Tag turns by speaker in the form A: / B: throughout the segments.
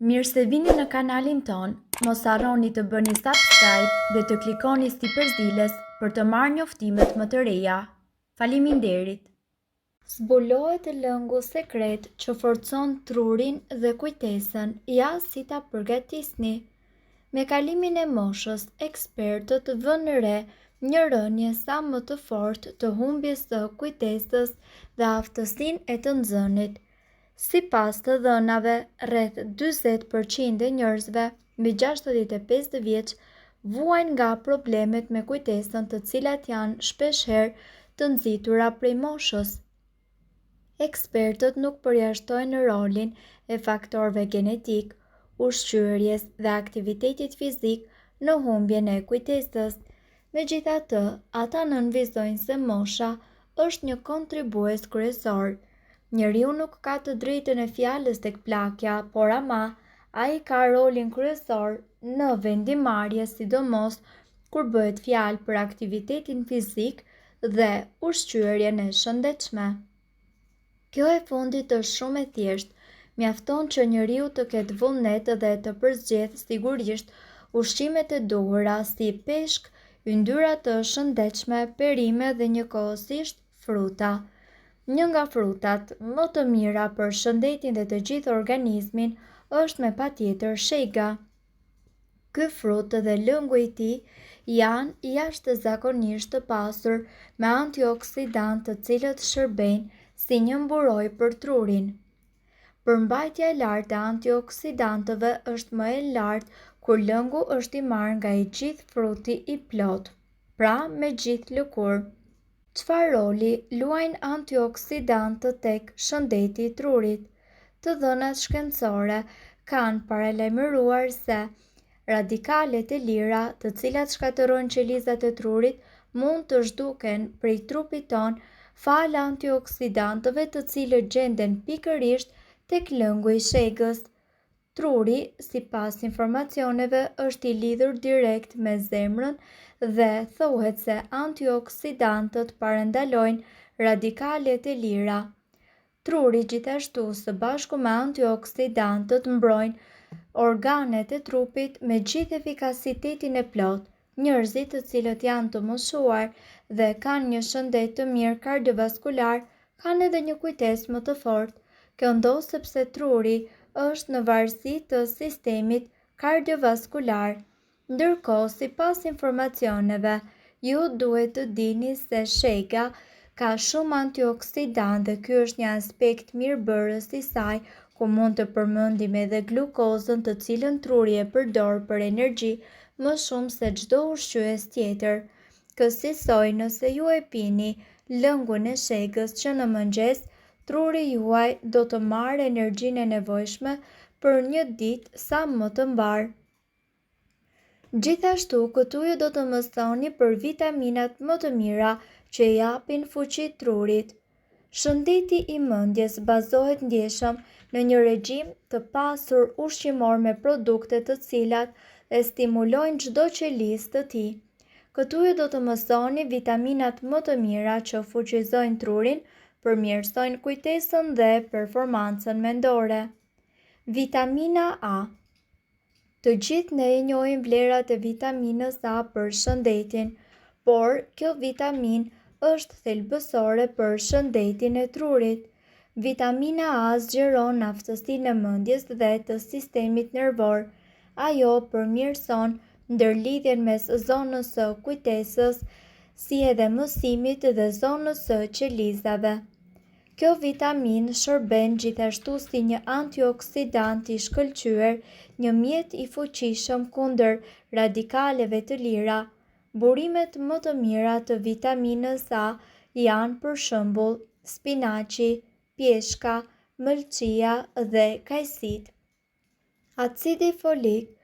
A: Mirë se vini në kanalin ton, mos harroni të bëni subscribe dhe të klikoni si përzieles për të marrë njoftimet më të reja. Faleminderit! Zbulohet lëngu sekret që forcon trurin dhe kujtesën, ja si ta përgatisni. Me kalimin e moshës, ekspertët vënë re një rënje sa më të fortë të humbjes së kujtesës dhe aftësinë e të nxënit. Sipas të dhënave, rreth 40% e njerëzve mbi 65 vjeç vuajnë nga problemet me kujtesën, të cilat janë shpeshherë të nxitura prej moshës. Ekspertët nuk përjashtojnë rolin e faktorëve genetik, ushqyerjes dhe aktivitetit fizik në humbjen e kujtesës. Megjithatë, ata nënvizojnë se mosha është një kontribues kryesor. Njeriu nuk ka të drejtën e fjalës tek plakja, por ama ai ka rolin kryesor në vendimarrje, sidomos kur bëhet fjalë për aktivitetin fizik dhe ushqyerjen e shëndetshme. Kjo e fundit është shumë e thjeshtë. Mjafton që njeriu të ketë vullnet dhe të përzgjedhë sigurisht ushqimet e duhura si peshk, yndyra të shëndetshme, perime dhe njëkohësisht fruta. Një nga frutat më të mira për shëndetin dhe të gjithë organizmin është me patjetër shega. Ky frut dhe lëngu i tij janë jashtëzakonisht të pasur me antioksidantë, të cilët shërbejnë si një mburojë për trurin. Përmbajtja e lartë e antioksidantëve është më e lartë kur lëngu është i marrë nga i gjithë fruti i plotë, pra me gjithë lëkurë. Çfarë roli luajnë antioksidantët tek shëndeti i trurit? Të dhënat shkencore kanë paralajmëruar se radikalet e lira, të cilat shkatërrojnë qelizat e trurit, mund të zhduken prej trupit ton fal antioksidantëve, të cilët gjenden pikërisht tek lëngu i shegës. Truri, sipas informacioneve, është i lidhur direkt me zemrën dhe thuhet se antioksidantët parandalojnë radikalet e lira. Truri gjithashtu së bashku me antioksidantët mbrojnë organet e trupit me gjithë efikasitetin e plotë. Njerëzit të cilët janë të moshuar dhe kanë një shëndet të mirë kardiovaskular kanë edhe një kujtesë më të fortë. Kjo ndodh sepse truri është në varësi të sistemit kardiovaskular. Ndërkohë, sipas informacioneve, ju duhet të dini se shega ka shumë antioksidantë dhe ky është një aspekt mirëbërës i saj, ku mund të përmendim edhe glukozën, të cilën truri e përdor për energji më shumë se çdo ushqyes tjetër. Kësaj, nëse ju e pini lëngun e shegës që në mëngjes, truri juaj do të marrë energjinë e nevojshme për një ditë sa më të mbar. Gjithashtu, këtu ju do të mësoni për vitaminat më të mira që japin fuqi trurit. Shëndeti i mendjes bazohet ndjeshëm në një regjim të pasur ushqimor me produkte të cilat e stimulojnë çdo qelizë të tij. Këtu ju do të mësoni vitaminat më të mira që fuqizojnë trurin, përmirësojnë kujtesën dhe performancën mendore. Vitamina A. Të gjithë ne e njohim vlerat e vitaminës A për shëndetin, por kjo vitaminë është thelbësore për shëndetin e trurit. Vitamina A zgjeron aftësinë e mendjes dhe të sistemit nervor. Ajo përmirëson ndërlidhjen mes zonës së kujtesës, si edhe mësimit dhe zonës së qelizave. Kjo vitaminë shërben gjithashtu si një antioksidant i shkëlqyer, një mjet i fuqishëm kundër radikaleve të lira. Burimet më të mira të vitaminës A janë për shembull spinaqi, pjeshka, mëlçia dhe kajsit. Acidi folik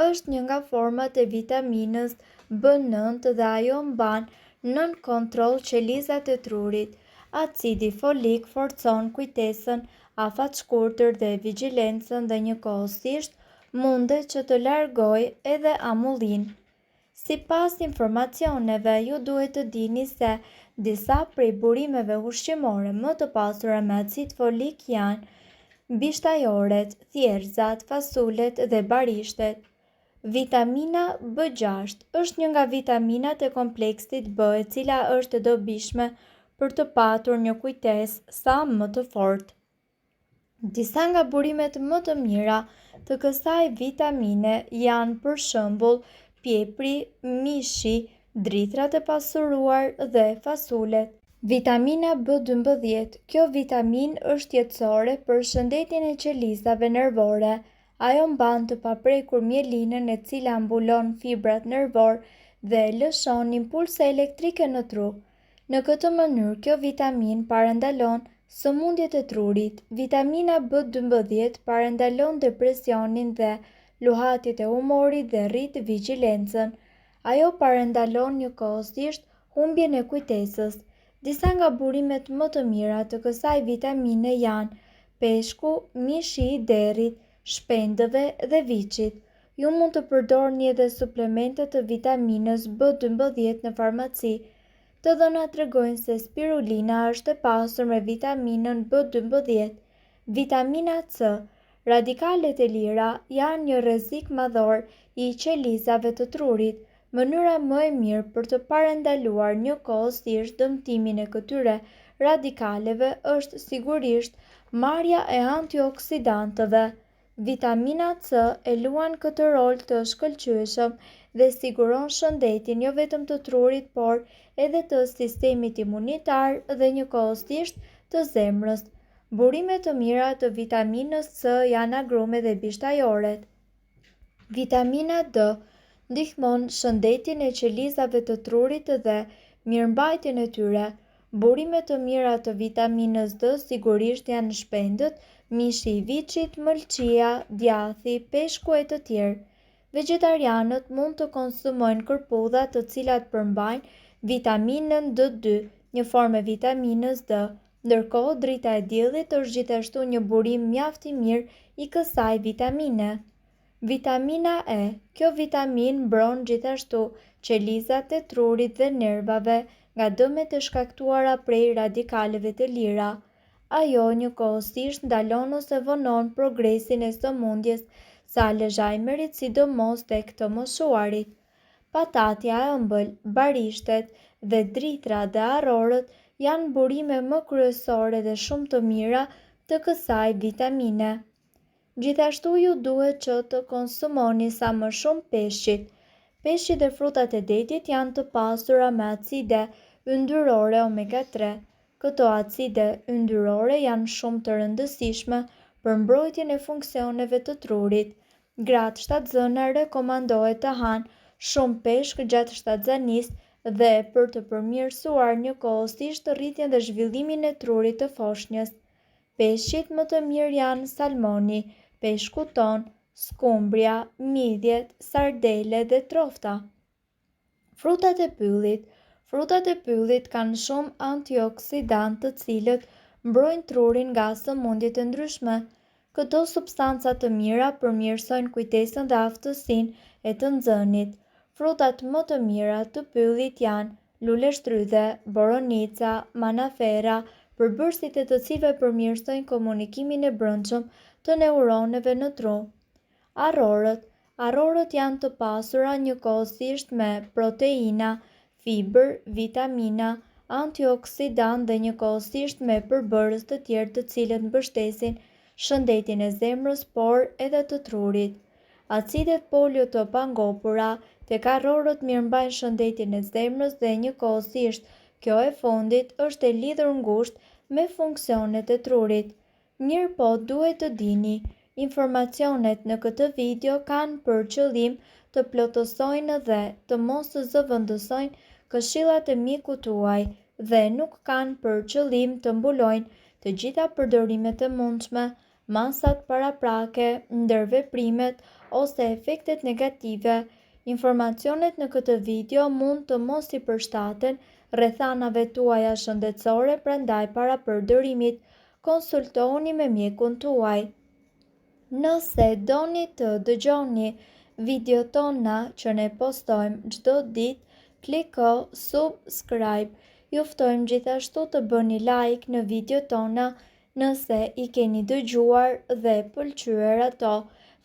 A: është një nga format e vitaminës B9 dhe ajo mban nën kontroll qelizat e trurit. Acidi folik forcon kujtesën, afatshkurtër dhe vigjilencën dhe njëkohësisht mundet që të largojë edhe amullinë. Sipas informacioneve, ju duhet të dini se disa prej burimeve ushqimore më të pasura me acid folik janë bishtajoret, thjerrzat, fasulet dhe barishtet. Vitamina B6 është një nga vitaminat e kompleksit B e cila është e dobishme për të patur një kujtesë sa më të fortë. Disa nga burimet më të mira të kësaj vitamine janë për shembull pjepri, mishi, dritrat e pasuruar dhe fasulet. Vitamina B12. Kjo vitaminë është jetësore për shëndetin e qelizave nervore. Ajo mban të paprekur mjelinën e cila mbulon fibrat nervor dhe lëshon impulse elektrike në tru. Në këtë mënyrë, kjo vitaminë parandalon sëmundjet e trurit. Vitamina B12 parandalon depresionin dhe luhatjet e humorit dhe rrit vigjilencën. Ajo parandalon njëkohësisht humbjen e kujtesës. Disa nga burimet më të mira të kësaj vitamine janë peshku, mishi i derrit, shpendëve dhe viçit. Ju mund të përdorni edhe suplemente të vitaminës B12 në farmaci. Të dhënat tregojnë se spirulina është e pasur me vitaminën B12. Vitamina C. Radikalet e lira janë një rrezik madhor i qelizave të trurit. Mënyra më e mirë për të parandaluar njëkohësisht dëmtimin e këtyre radikaleve është sigurisht marrja e antioksidantëve. Vitamina C e luan këtë rol të shkëlqyeshëm dhe siguron shëndetin jo vetëm të trurit, por edhe të sistemit imunitar dhe njëkohësisht të zemrës. Burime të mira të vitaminës C janë agrume dhe bishtajoret. Vitamina D ndihmon shëndetin e qelizave të trurit dhe mirëmbajtjen e tyre. Burime të mira të vitaminës D sigurisht janë shpendët, mishi i viçit, mëlçia, djathi, peshku e të tjerë. Vegetarianët mund të konsumojnë kërpudha të cilat përmbajnë vitaminën D2, një formë e vitaminës D, ndërkohë drita e diellit është gjithashtu një burim mjaft i mirë i kësaj vitamine. Vitamina E. Kjo vitaminë mbron gjithashtu qelizat e trurit dhe nervave nga dëmet e shkaktuara prej radikaleve të lira. Ajo njëkohësisht ndalon ose vonon progresin e sëmundjes së Alzheimerit, sidomos tek të moshuarit. Patatja e ëmbël, barishtet dhe dritra dhe arrorët janë burime më kryesore dhe shumë të mira të kësaj vitamine. Gjithashtu ju duhet që të konsumoni sa më shumë peshqit. Peshqit dhe frutat e detit janë të pasura me acide yndyrore omega 3. Këto acide yndyrore janë shumë të rëndësishme për mbrojtjen e funksioneve të trurit. Gratë shtatzëna rekomandohet të hanë shumë peshk gjatë shtatzanisë dhe për të përmirësuar njëkohësisht rritjen dhe zhvillimin e trurit të foshnjës. Peshqit më të mirë janë salmoni, peshku ton, skumbria, midjet, sardele dhe trofta. Frutat e pyllit. Frutat e pyllit kanë shumë antioksidantë të cilët mbrojnë trurin nga sëmundjet e ndryshme. Këto substanca të mira përmirësojnë kujtesën dhe aftësinë e të nxënit. Frutat më të mira të pyllit janë luleshtrydhe, boronica, manafera, përbërësit e të cilëve përmirësojnë komunikimin e brendshëm të neuroneve në tru. Arrorët. Arrorët janë të pasura njëkohësisht me proteina, fibër, vitamina, antioksidant dhe njëkohësisht me përbërës të tjerë të cilët mbështesin shëndetin e zemrës, por edhe të trurit. Acidet polio të pangopura tek arrorët mirëmbajnë shëndetin e zemrës dhe njëkohësisht kjo e fundit është e lidhur ngushtë me funksionet e trurit. Mirë po duhet të dini, informacionet në këtë video kanë për qëllim të plotësojnë dhe të mos të zëvendësojnë këshillat e mikut tuaj dhe nuk kanë për qëllim të mbulojnë të gjitha përdorimet e mundshme, masat paraprake, ndërveprimet ose efektet negative. Informacionet në këtë video mund të mos i përshtaten rrethanave tuaja shëndetësore, prandaj para përdorimit konsultohuni me mjekun tuaj. Nëse doni të dëgjoni video tona që ne postojmë çdo ditë, kliko subscribe. Ju ftojmë gjithashtu të bëni like në video tona Nëse i keni dëgjuar dhe pëlqyer ato,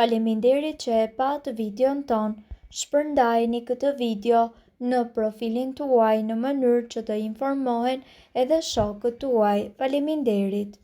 A: faleminderit që e pat videon ton. Shpërndajeni këtë video në profilin tuaj në mënyrë që të informohen edhe shokët tuaj. Faleminderit.